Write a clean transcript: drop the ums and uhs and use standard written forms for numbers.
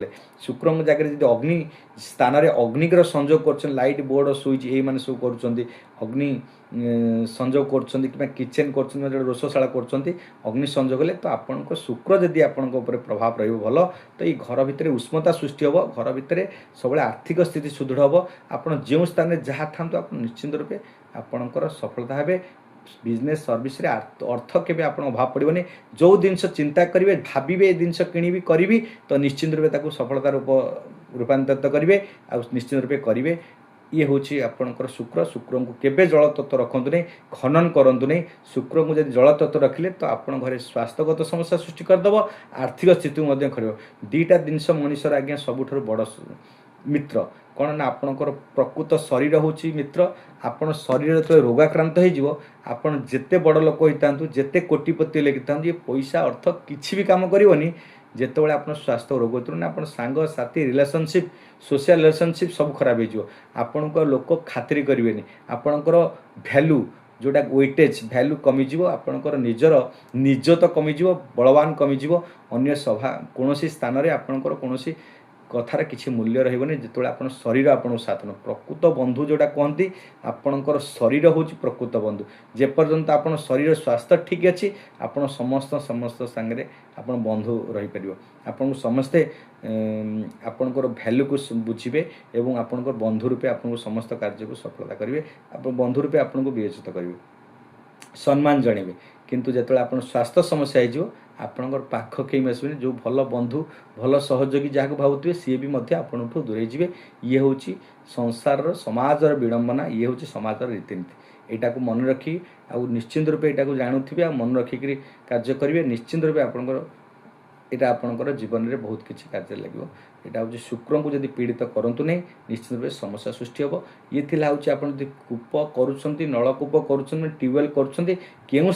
शुक्र जगह जब अग्नि स्थान में अग्निकर संजोग कर लाइट बोर्ड स्विच ये मैंने सब कर अग्नि संजोग कर किचेन कर रोषशाला कर अग्नि संजोग हेल्ले तो आपण शुक्र जदि आपण प्रभाव रहा तो ये घर भितर उष्मता सृष्टि हम घर भितर सब आर्थिक स्थिति सुदृढ़ हम आपड़ जो स्थान में जहाँ था आप निश्चिंत रूपे आपणकर सफलता हे बिजनेस सर्विस रे अर्थ केबे आपण अभाव पड़ोनी जो जिनस चिंता करेंगे भावे जिनस कि करी तो निश्चिंत रूपे सफलता रूपांतरित करेंगे आ निश्चित रूपे करेंगे ये हूँ आपणकर शुक्र शुक्र को केबे जल तत्व रखु नहीं खनन करूँ नहीं शुक्र को जब जल तत्व रखिले तो आपण घरे स्वास्थ्यगत समस्या सृष्टि करदेव आर्थिक स्थिति कर दीटा जिनस मनीषर आज्ञा सबुठ बड़ मित्र कौन ना आपणकर प्रकृत शरीर हूँ मित्र आपण शरीर जो रोगाक्रांत होपण जिते बड़ लोक होता जिते कोटिपति लेखि ये पैसा अर्थ किसी भी काम करनी जितेबाला आप स्वास्थ्य रोग होते आप सांग साथी रिलेशनशिप सोशल रिलेशनशिप सब खराब होपण लोक खातिर करेंगे आपणकर भैल्यू जोटा वेटेज भैल्यू कमिज आपणकर निजर निजत कमिज बलवान कमिज अन्य सभा कौन स्थान में आपणकर कौन कथार किसी मूल्य रही जो आप शरीर आपन साथ न प्रकृत बंधु जोटा कहती आपणकर शरीर हूँ प्रकृत बंधु जेपर्यंत आप शरीर स्वास्थ्य ठीक अच्छी आप समस्त समस्त सांगे आप बंधु रहीपर आपन समस्ते आपणकर भैल्यू को बुझे और आपणकर बंधु रूपे आपको समस्त कार्य को सफलता करेंगे आप बंधु रूपे आपन को विवेचित करेंगे सम्मान जणवे किंतु जो आप स्वास्थ्य समस्या हो आपणकर पाख कहीं आसबे जो भल बंधु भल सहयोगी जहाँ भावुए सी भी आपठू दूरे जाए ये हूँ संसार समाजर विडंबना ये हूँ समाजर रीतिनीति यहाँ को मन रखी आ निश्चिंत रूपे यहाँ जानूे आ मन रखिक कार्य करेंगे निश्चिंत रूपे आपणकर यहाँ आपणकर जीवन में बहुत किसी कार्य लगे यहाँ हूँ शुक्र को जब पीड़ित करूँ नहीं निश्चित रूपे समस्या सृष्टि हम ये हूँ आप कूप कर नलकूप कर ट्यूबवेल कर स्थान